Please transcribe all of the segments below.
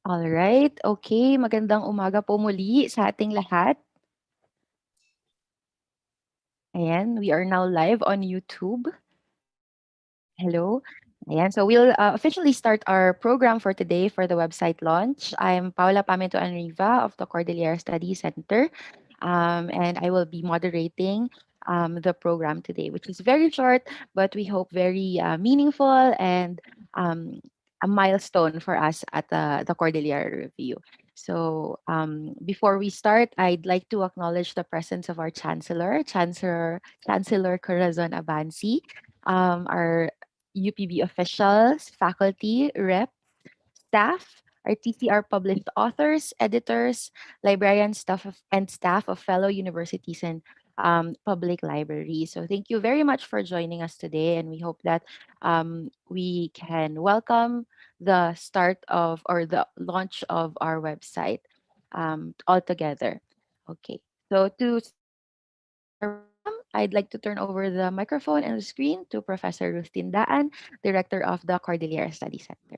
Alright, okay. Magandang umaga po muli sa ating lahat. Ayan, we are now live on YouTube. Hello. Ayan, so we'll officially start our program for today for the website launch. I'm Paula Pamento Anriva of the Cordillera Study Center, and I will be moderating the program today, which is very short, but we hope very meaningful and um, a milestone for us at the Cordillera Review. So before we start, I'd like to acknowledge the presence of our Chancellor Corazon Abansi, our UPB officials, faculty, rep, staff, our TCR published authors, editors, librarians, and staff of fellow universities and public libraries. So thank you very much for joining us today, and we hope that we can welcome the start of or the launch of our website all together. Okay, so to our program, I'd like to turn over the microphone and the screen to Professor Ruth Tindaan, Director of the Cordillera Study Center.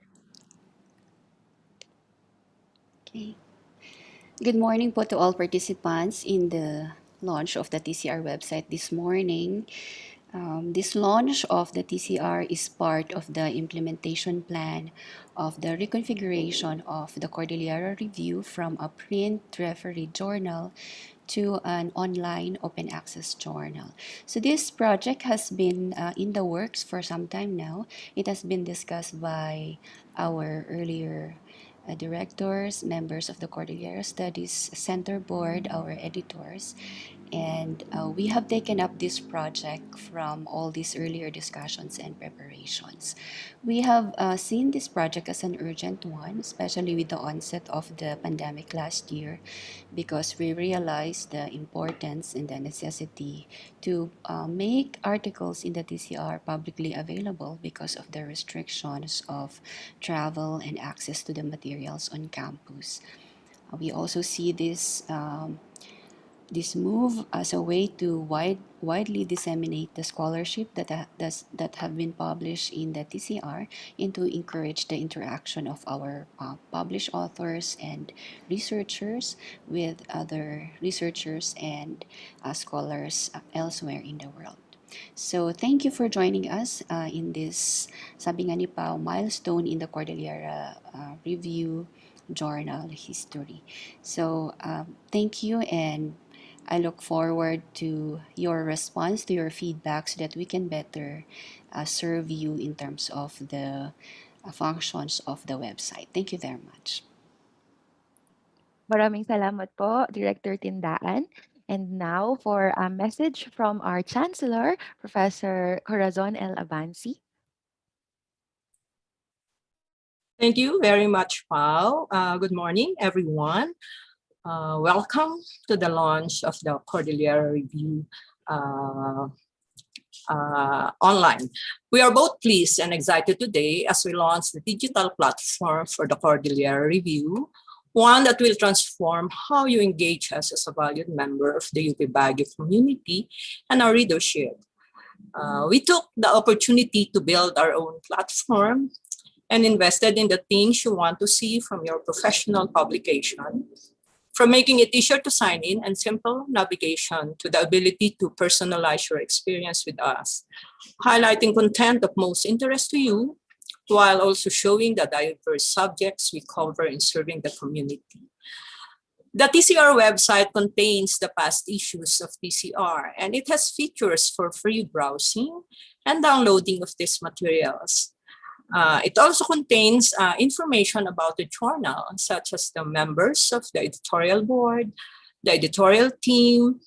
Okay. Good morning po to all participants in the launch of the TCR website this morning. This launch of the TCR is part of the implementation plan of the reconfiguration of the Cordillera Review from a print referee journal to an online open access journal. So this project has been in the works for some time now. It has been discussed by our earlier directors, members of the Cordillera Studies Center Board, our editors, and we have taken up this project from all these earlier discussions and preparations. We have seen this project as an urgent one, especially with the onset of the pandemic last year, because we realized the importance and the necessity to make articles in the TCR publicly available because of the restrictions of travel and access to the materials on campus. We also see this move as a way to widely disseminate the scholarship that have been published in the TCR and to encourage the interaction of our published authors and researchers with other researchers and scholars elsewhere in the world. So thank you for joining us in this, sabi nga ni Pao, milestone in the Cordillera Review Journal history. So thank you, and I look forward to your response, to your feedback, so that we can better serve you in terms of the functions of the website. Thank you very much. Maraming salamat po, Director Tindaan. And now for a message from our Chancellor, Professor Corazon L. Abansi. Thank you very much, Pao. Good morning, everyone. Welcome to the launch of the Cordillera Review online. We are both pleased and excited today as we launch the digital platform for the Cordillera Review, one that will transform how you engage us as a valued member of the UP Baguio community and our readership. We took the opportunity to build our own platform and invested in the things you want to see from your professional publication, from making it easier to sign in and simple navigation to the ability to personalize your experience with us, highlighting content of most interest to you, while also showing the diverse subjects we cover in serving the community. The TCR website contains the past issues of TCR, and it has features for free browsing and downloading of these materials. It also contains information about the journal, such as the members of the editorial board, the editorial team,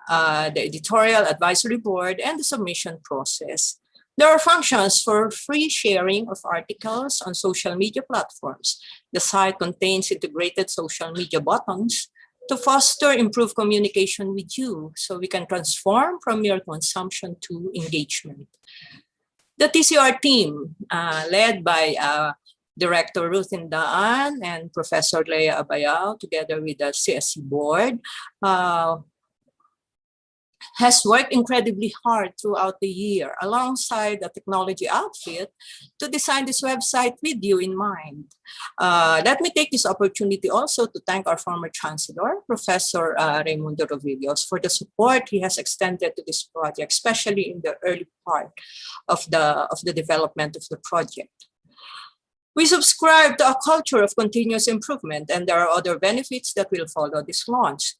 the editorial advisory board, and the submission process. There are functions for free sharing of articles on social media platforms. The site contains integrated social media buttons to foster improved communication with you, so we can transform from your consumption to engagement. The TCR team, led by Director Ruth Tindaan and Professor Leah Abayao, together with the CSC board, has worked incredibly hard throughout the year alongside the technology outfit to design this website with you in mind. Let me take this opportunity also to thank our former Chancellor, Professor Raimundo Rovillos, for the support he has extended to this project, especially in the early part of the development of the project. We subscribe to a culture of continuous improvement, and there are other benefits that will follow this launch.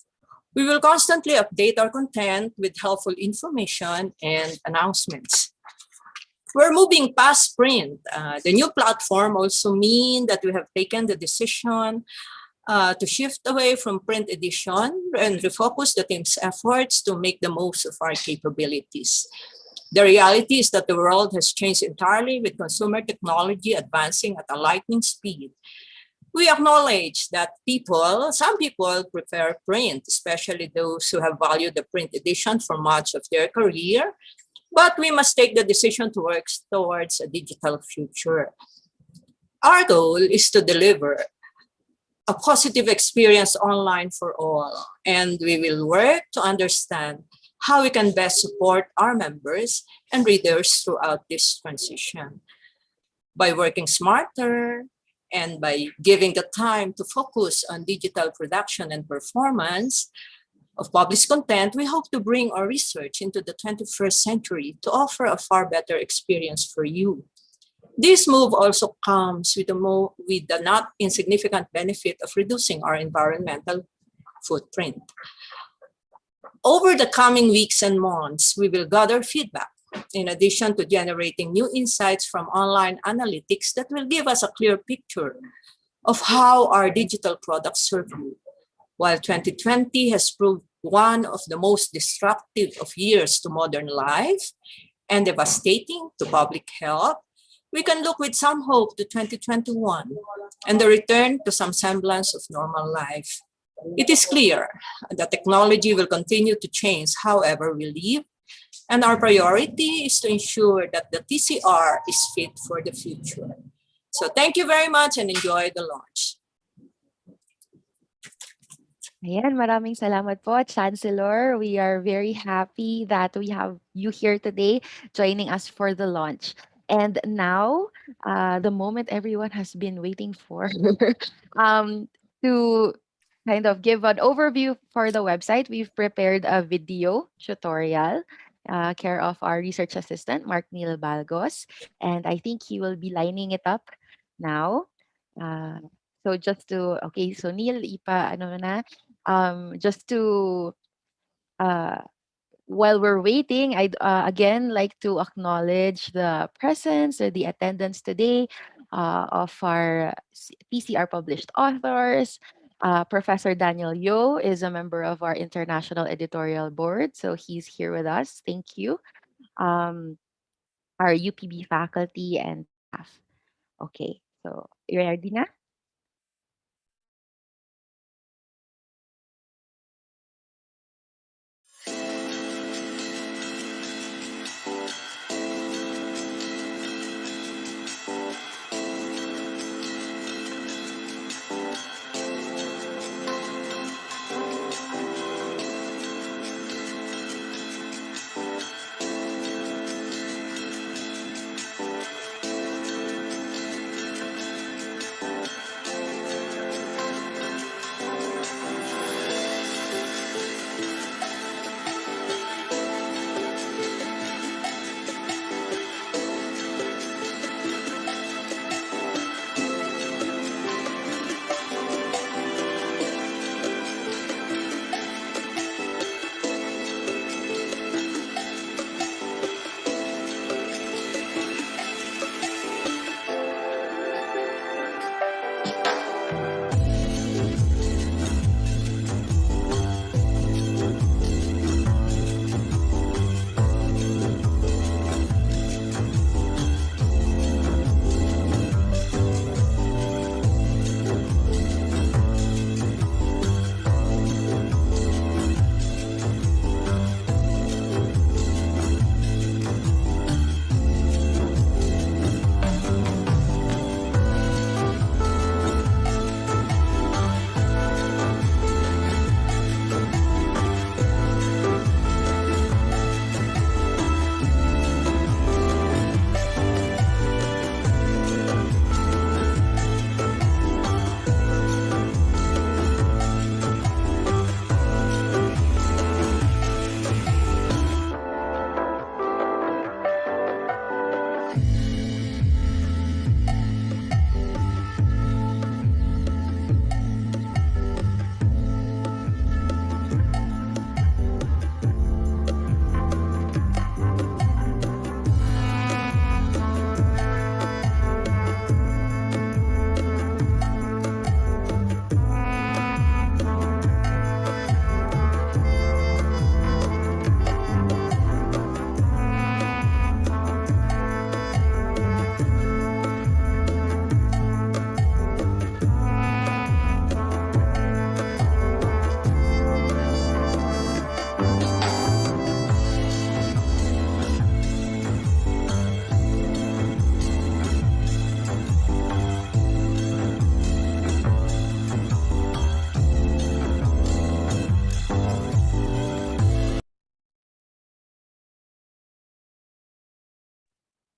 We will constantly update our content with helpful information and announcements. We're moving past print. The new platform also means that we have taken the decision to shift away from print edition and refocus the team's efforts to make the most of our capabilities. The reality is that the world has changed entirely with consumer technology advancing at a lightning speed. We acknowledge that some people prefer print, especially those who have valued the print edition for much of their career, but we must take the decision to work towards a digital future. Our goal is to deliver a positive experience online for all, and we will work to understand how we can best support our members and readers throughout this transition. By working smarter, and by giving the time to focus on digital production and performance of published content, we hope to bring our research into the 21st century to offer a far better experience for you. This move also comes with the not insignificant benefit of reducing our environmental footprint. Over the coming weeks and months, we will gather feedback in addition to generating new insights from online analytics that will give us a clear picture of how our digital products serve you. While 2020 has proved one of the most destructive of years to modern life and devastating to public health, we can look with some hope to 2021 and the return to some semblance of normal life. It is clear that technology will continue to change however we live, and our priority is to ensure that the TCR is fit for the future. So thank you very much and enjoy the launch. Ayan, maraming salamat po, Chancellor. We are very happy that we have you here today joining us for the launch. And now, the moment everyone has been waiting for, to kind of give an overview for the website, we've prepared a video tutorial, care of our research assistant, Mark Neil Balgos. And I think he will be lining it up now. So just to, okay, so Neil, ano na, just to, while we're waiting, I'd again like to acknowledge the presence or the attendance today of our PCR published authors. Professor Daniel Yo is a member of our international editorial board, so he's here with us. Thank you. Our UPB faculty and staff. Okay, so you ready na?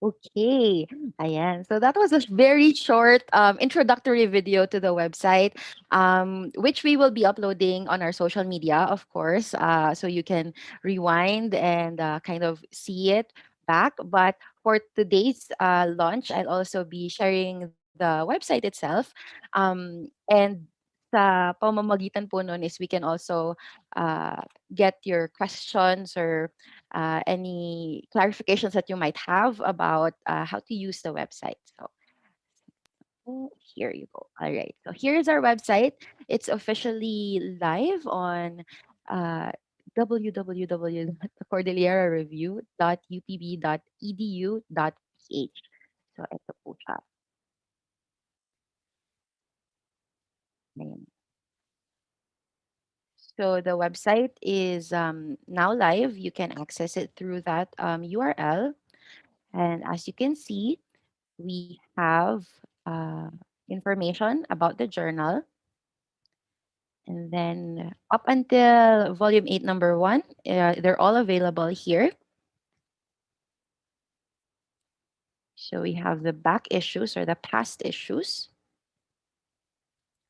Okay. Ayan. So that was a very short introductory video to the website, which we will be uploading on our social media, of course. So you can rewind and kind of see it back. But for today's launch, I'll also be sharing the website itself. And sa pamamagitan po nun is we can also get your questions or any clarifications that you might have about how to use the website. So here you go. All right. So here's our website. It's officially live on uh, www.cordilleranareview.upb.edu.ph. So ito po siya. Ayan. So the website is now live. You can access it through that URL. And as you can see, we have information about the journal. And then up until volume 8, number 1, they're all available here. So we have the back issues or the past issues.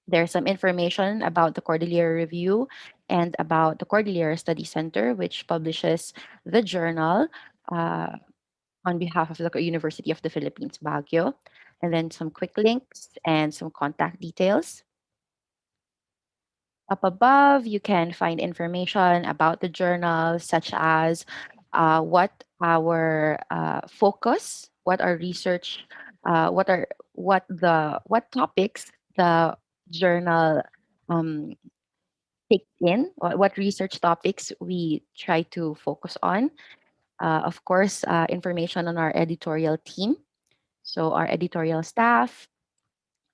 There's some information about the Cordillera Review and about the Cordillera Study Center, which publishes the journal uh, on behalf of the University of the Philippines, Baguio. And then some quick links and some contact details. Up above, you can find information about the journal, such as what our focus, what our research, what topics the journal um, takes in, what research topics we try to focus on. Of course, information on our editorial team, so our editorial staff,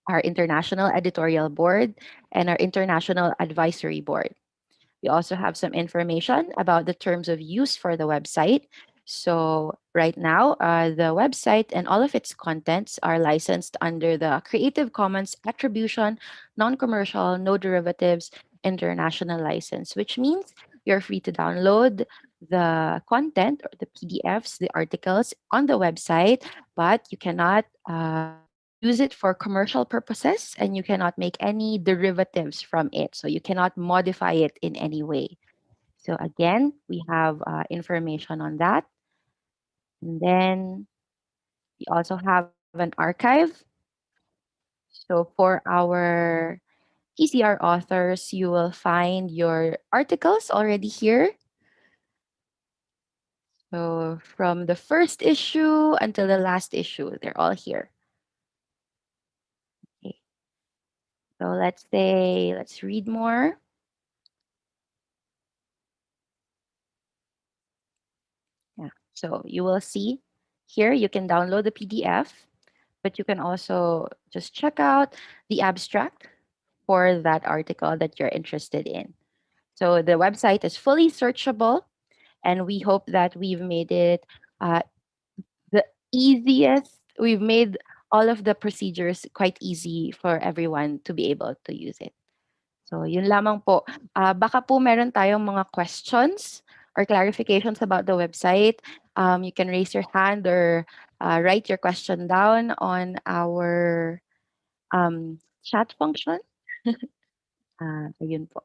our international editorial board, and our international advisory board. We also have some information about the terms of use for the website. So, right now, the website and all of its contents are licensed under the Creative Commons Attribution, Non Commercial, No Derivatives International License, which means you're free to download the content or the PDFs, the articles on the website, but you cannot use it for commercial purposes and you cannot make any derivatives from it. So you cannot modify it in any way. So again, we have information on that. And then we also have an archive. So for our TCR authors, you will find your articles already here. So from the first issue until the last issue, they're all here. Okay. So let's read more. Yeah. So you will see here you can download the PDF, but you can also just check out the abstract for that article that you're interested in. So the website is fully searchable, and we hope that we've made it uh, the easiest. We've made all of the procedures quite easy for everyone to be able to use it. So, yun lamang po. Baka po meron tayong mga questions or clarifications about the website. You can raise your hand or write your question down on our chat function. Ayun po.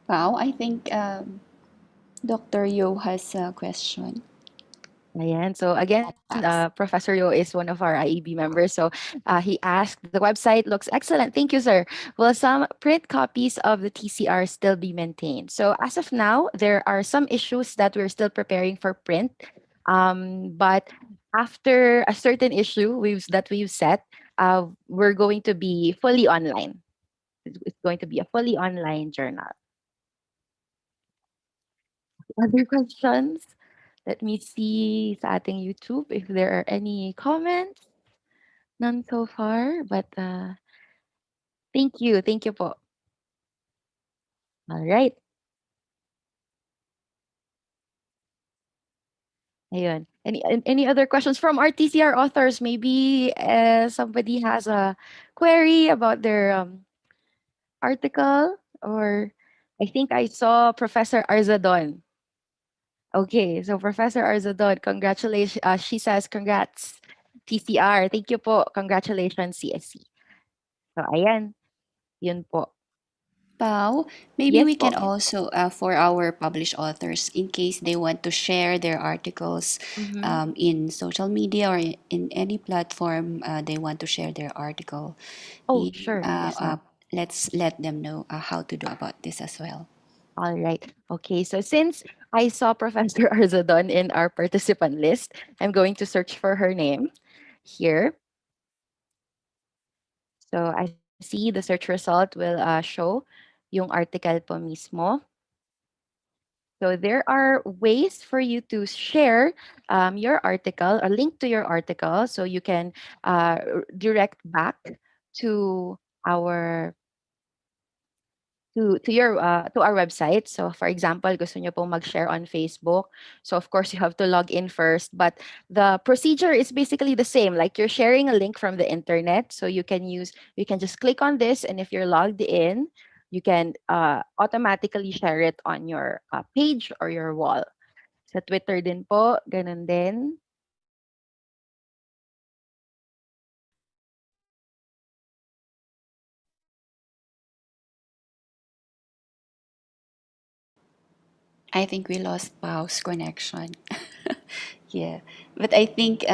Wow, I think Dr. Yo has a question. Ayan. So again, Chat box. Professor Yo is one of our IEB members. So he asked, the website looks excellent. Thank you, sir. Will some print copies of the TCR still be maintained? So as of now, there are some issues that we're still preparing for print. But after a certain issue that we've set, we're going to be fully online. It's going to be a fully online journal. Other questions? Let me see sa ating YouTube if there are any comments. None so far, but thank you. Thank you po. All right. Ayun. Any other questions from our TCR authors? Maybe somebody has a query about their article, or I think I saw Professor Arzadon. Okay, so Professor Arzadon, congratulations. She says, congrats, TCR. Thank you po. Congratulations, CSC. So, ayan. Yun po. Pao, maybe Yes we can po. also, for our published authors, in case they want to share their articles Mm-hmm. in social media or in any platform they want to share their article, Oh, in, sure. Yes, ma'am. let's let them know how to do about this as well. All right. Okay. So since I saw Professor Arzadon in our participant list, I'm going to search for her name here. So I see the search result will show yung article po mismo. So there are ways for you to share your article, a link to your article, so you can direct back to our to our website. So for example, gusto niyo pong mag-share on Facebook. So of course you have to log in first, but the procedure is basically the same. Like you're sharing a link from the internet, so you can just click on this, and if you're logged in, you can automatically share it on your page or your wall. Sa Twitter din po, ganun din. I think we lost Pao's connection. Yeah. But I think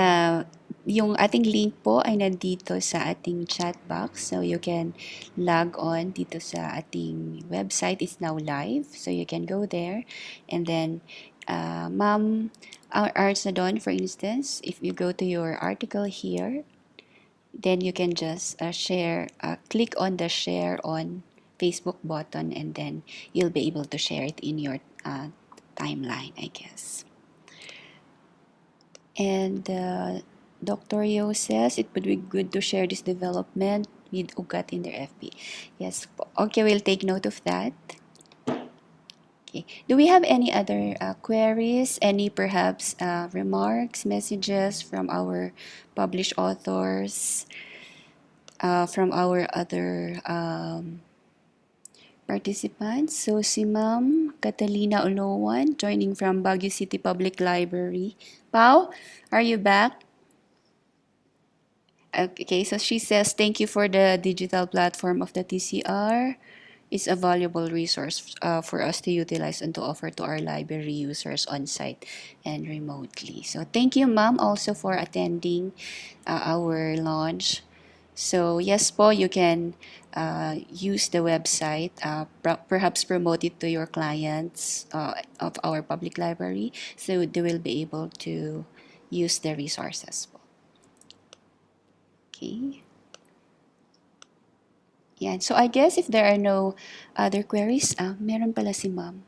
yung ating link po ay nandito sa ating chat box. So you can log on dito sa ating website. It's now live. So you can go there. And then, Ma'am Arsadon, for instance, if you go to your article here, then you can just click on the share on Facebook button, and then you'll be able to share it in your timeline, I guess. And Dr. Yo says it would be good to share this development with UGAT in their FB. Yes. Okay, we'll take note of that. Okay. Do we have any other queries? Any perhaps remarks, messages from our published authors, from our other participants? So si Ma'am Catalina Olowan joining from Baguio City Public Library. Pau, are you back? Okay, so she says, thank you for the digital platform of the TCR. It's a valuable resource for us to utilize and to offer to our library users on site and remotely. So thank you, ma'am, also for attending our launch. So yes po, you can use the website, perhaps promote it to your clients of our public library, so they will be able to use the resources po. Okay. Yan. So I guess if there are no other queries, meron pala si ma'am.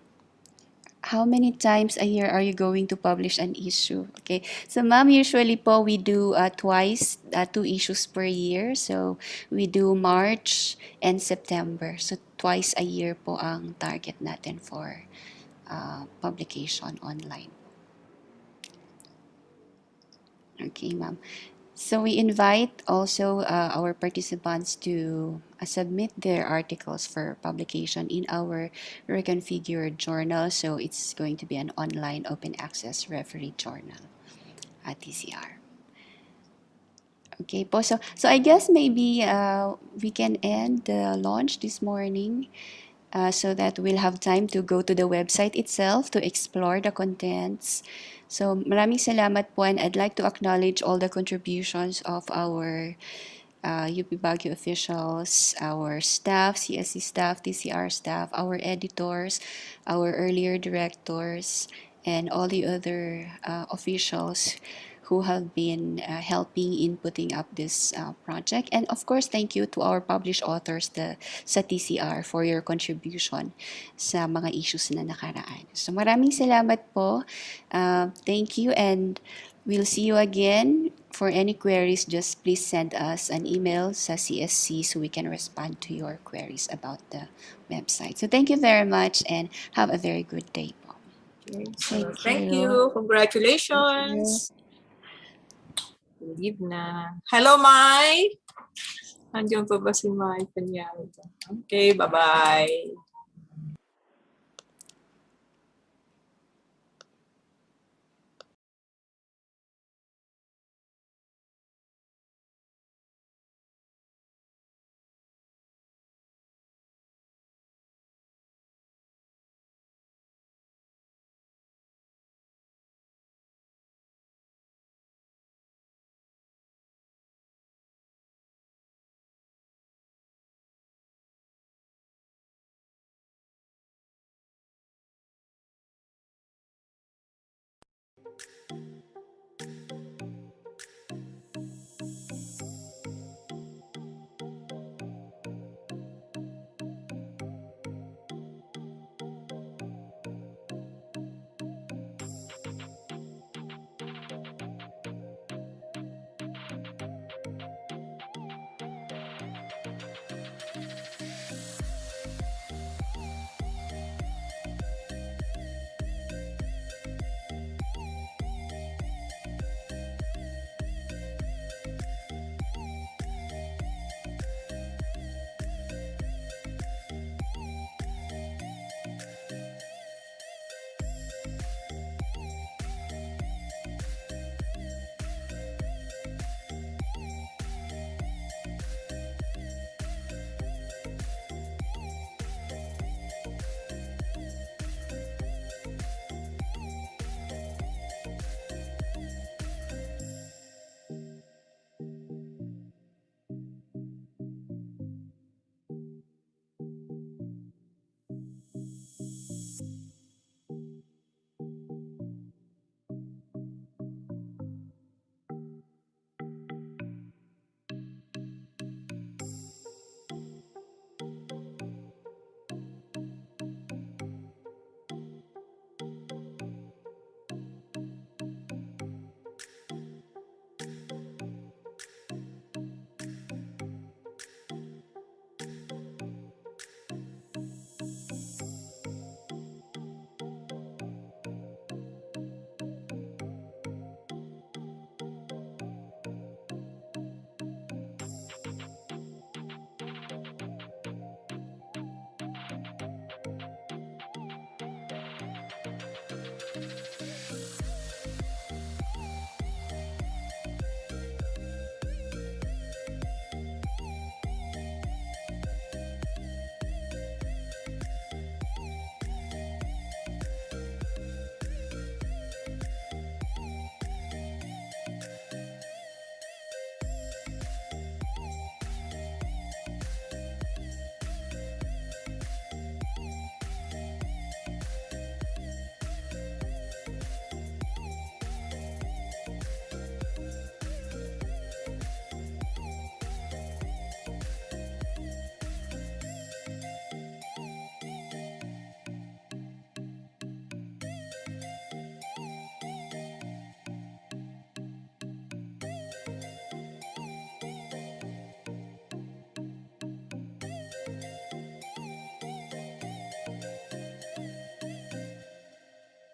How many times a year are you going to publish an issue? Okay. So ma'am, usually po we do twice, 2 issues per year. So we do March and September. So twice a year po ang target natin for publication online. Okay, ma'am. So we invite also our participants to submit their articles for publication in our reconfigured journal. So it's going to be an online open access referee journal at TCR. Okay so I guess maybe we can end the launch this morning. so that we'll have time to go to the website itself to explore the contents. So maraming salamat po, and I'd like to acknowledge all the contributions of our UP Baguio officials, our staff, CSC staff, TCR staff, our editors, our earlier directors, and all the other officials who have been helping in putting up this project. And of course, thank you to our published authors sa TCR for your contribution sa mga issues na nakaraan. So maraming salamat po. Thank you, and we'll see you again. For any queries, just please send us an email sa CSC so we can respond to your queries about the website. So thank you very much and have a very good day po. Okay, so Thank thank you. you. Congratulations. Leave na. Hello, Mai. Andiyan pa ba si Mai Panyal? Okay, bye-bye.